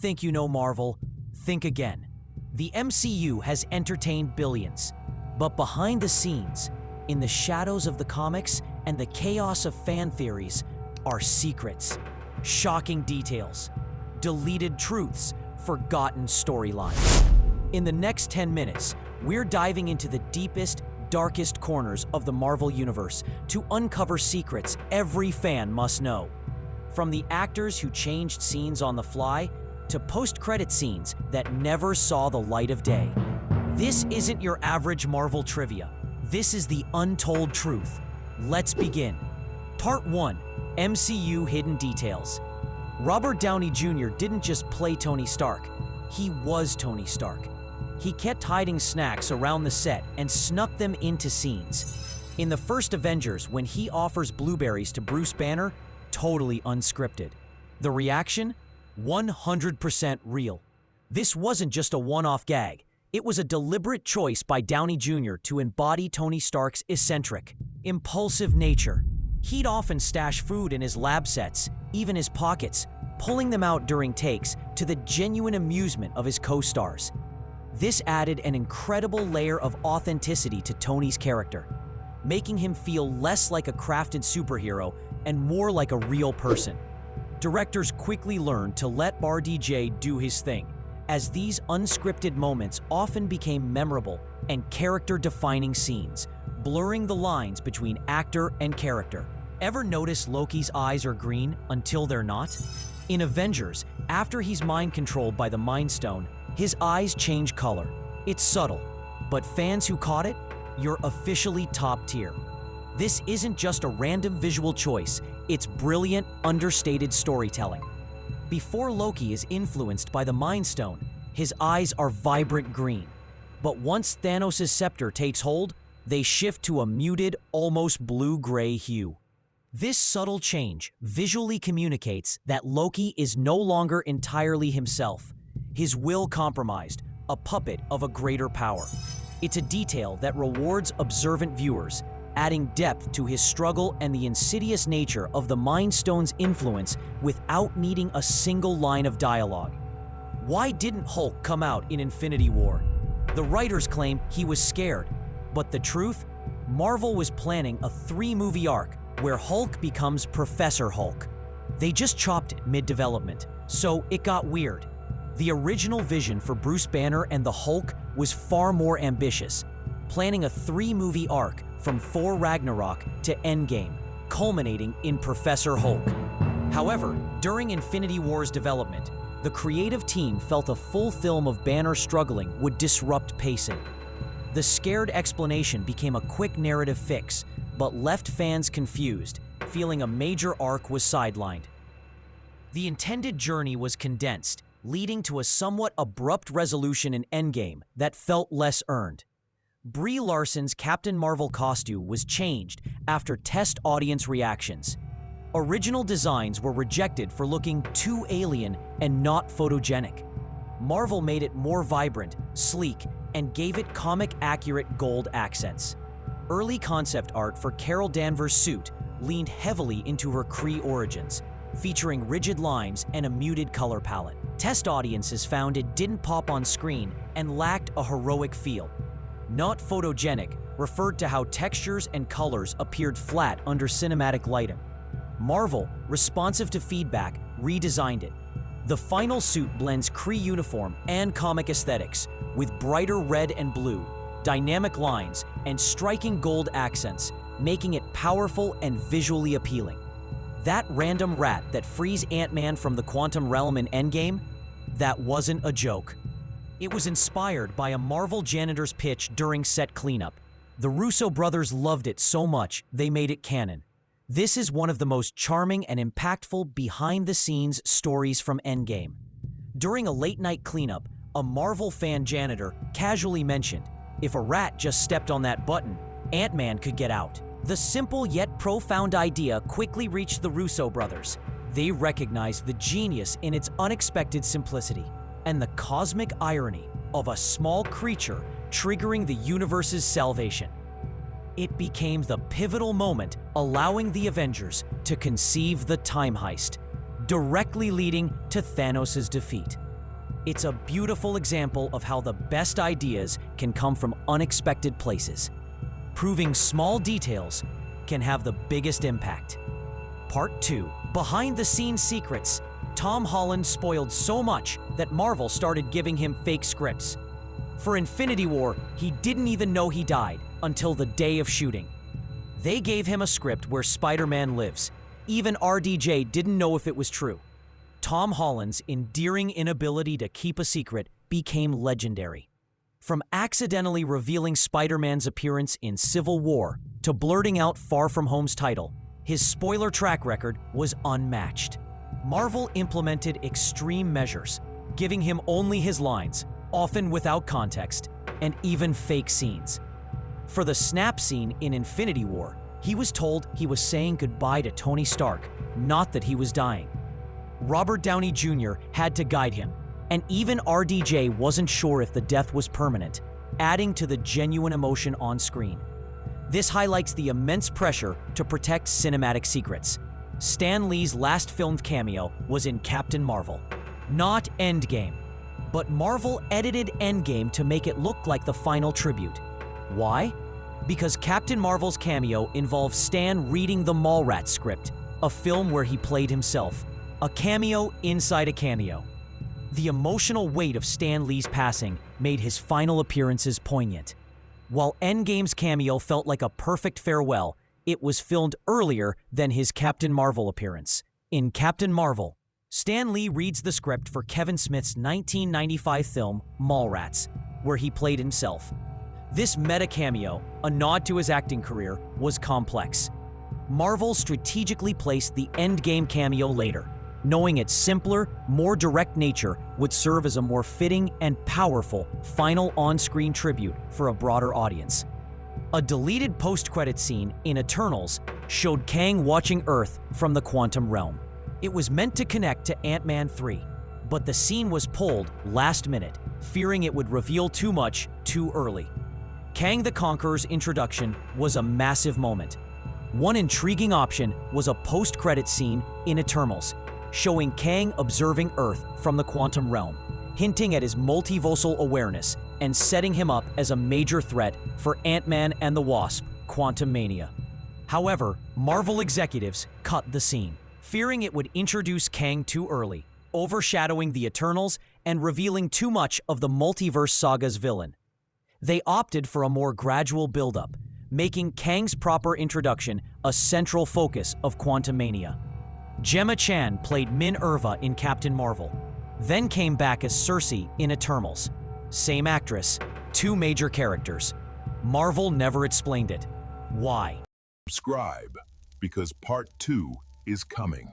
think you know Marvel, think again. The MCU has entertained billions, but behind the scenes, in the shadows of the comics and the chaos of fan theories, are secrets, shocking details, deleted truths, forgotten storylines. In the next 10 minutes, we're diving into the deepest, darkest corners of the Marvel Universe to uncover secrets every fan must know. From the actors who changed scenes on the fly, to post-credit scenes that never saw the light of day. This isn't your average Marvel trivia. This is the untold truth. Let's begin. Part 1. MCU Hidden Details. Robert Downey Jr. didn't just play Tony Stark. He was Tony Stark. He kept hiding snacks around the set and snuck them into scenes. In the first Avengers, when he offers blueberries to Bruce Banner, totally unscripted. The reaction? 100% real. This wasn't just a one-off gag. It was a deliberate choice by Downey Jr. to embody Tony Stark's eccentric, impulsive nature. He'd often stash food in his lab sets, even his pockets, pulling them out during takes to the genuine amusement of his co-stars. This added an incredible layer of authenticity to Tony's character, making him feel less like a crafted superhero and more like a real person. Directors quickly learned to let RDJ do his thing, as these unscripted moments often became memorable and character-defining scenes, blurring the lines between actor and character. Ever notice Loki's eyes are green until they're not? In Avengers, after he's mind-controlled by the Mind Stone, his eyes change color. It's subtle, but fans who caught it, you're officially top tier. This isn't just a random visual choice, it's brilliant, understated storytelling. Before Loki is influenced by the Mind Stone, his eyes are vibrant green. But once Thanos' scepter takes hold, they shift to a muted, almost blue-gray hue. This subtle change visually communicates that Loki is no longer entirely himself, his will compromised, a puppet of a greater power. It's a detail that rewards observant viewers, adding depth to his struggle and the insidious nature of the Mind Stone's influence without needing a single line of dialogue. Why didn't Hulk come out in Infinity War? The writers claim he was scared, but the truth? Marvel was planning a 3-movie arc where Hulk becomes Professor Hulk. They just chopped it mid-development, so it got weird. The original vision for Bruce Banner and the Hulk was far more ambitious, planning a 3-movie arc from Thor Ragnarok to Endgame, culminating in Professor Hulk. However, during Infinity War's development, the creative team felt a full film of Banner struggling would disrupt pacing. The scared explanation became a quick narrative fix, but left fans confused, feeling a major arc was sidelined. The intended journey was condensed, leading to a somewhat abrupt resolution in Endgame that felt less earned. Brie Larson's Captain Marvel costume was changed after test audience reactions. Original designs were rejected for looking too alien and not photogenic. Marvel made it more vibrant, sleek, and gave it comic-accurate gold accents. Early concept art for Carol Danvers' suit leaned heavily into her Kree origins, featuring rigid lines and a muted color palette. Test audiences found it didn't pop on screen and lacked a heroic feel. Not photogenic referred to how textures and colors appeared flat under cinematic lighting. Marvel, responsive to feedback, redesigned it. The final suit blends Kree uniform and comic aesthetics, with brighter red and blue, dynamic lines, and striking gold accents, making it powerful and visually appealing. That random rat that frees Ant-Man from the quantum realm in Endgame? That wasn't a joke. It was inspired by a Marvel janitor's pitch during set cleanup. The Russo brothers loved it so much, they made it canon. This is one of the most charming and impactful behind-the-scenes stories from Endgame. During a late-night cleanup, a Marvel fan janitor casually mentioned, if a rat just stepped on that button, Ant-Man could get out. The simple yet profound idea quickly reached the Russo brothers. They recognized the genius in its unexpected simplicity and the cosmic irony of a small creature triggering the universe's salvation. It became the pivotal moment allowing the Avengers to conceive the time heist, directly leading to Thanos' defeat. It's a beautiful example of how the best ideas can come from unexpected places, proving small details can have the biggest impact. Part 2. Behind-the-scenes secrets. Tom Holland spoiled so much that Marvel started giving him fake scripts. For Infinity War, he didn't even know he died until the day of shooting. They gave him a script where Spider-Man lives. Even RDJ didn't know if it was true. Tom Holland's endearing inability to keep a secret became legendary. From accidentally revealing Spider-Man's appearance in Civil War to blurting out Far From Home's title, his spoiler track record was unmatched. Marvel implemented extreme measures, giving him only his lines, often without context, and even fake scenes. For the snap scene in Infinity War, he was told he was saying goodbye to Tony Stark, not that he was dying. Robert Downey Jr. had to guide him, and even RDJ wasn't sure if the death was permanent, adding to the genuine emotion on screen. This highlights the immense pressure to protect cinematic secrets. Stan Lee's last filmed cameo was in Captain Marvel, not Endgame, but Marvel edited Endgame to make it look like the final tribute. Why? Because Captain Marvel's cameo involves Stan reading the Mallrats script, a film where he played himself. A cameo inside a cameo. The emotional weight of Stan Lee's passing made his final appearances poignant. While Endgame's cameo felt like a perfect farewell, it was filmed earlier than his Captain Marvel appearance. In Captain Marvel, Stan Lee reads the script for Kevin Smith's 1995 film Mallrats, where he played himself. This meta cameo, a nod to his acting career, was complex. Marvel strategically placed the Endgame cameo later, knowing its simpler, more direct nature would serve as a more fitting and powerful final on-screen tribute for a broader audience. A deleted post-credit scene in Eternals showed Kang watching Earth from the quantum realm. It was meant to connect to Ant-Man 3, but the scene was pulled last minute, fearing it would reveal too much too early. Kang the Conqueror's introduction was a massive moment. One intriguing option was a post-credit scene in Eternals, showing Kang observing Earth from the quantum realm, hinting at his multiversal awareness and setting him up as a major threat for Ant-Man and the Wasp: Quantumania. However, Marvel executives cut the scene, fearing it would introduce Kang too early, overshadowing the Eternals and revealing too much of the multiverse saga's villain. They opted for a more gradual build-up, making Kang's proper introduction a central focus of Quantumania. Gemma Chan played Min-Erva in Captain Marvel, then came back as Cersei in Eternals. Same actress, two major characters. Marvel never explained it. Why? Subscribe, because part 2 is coming.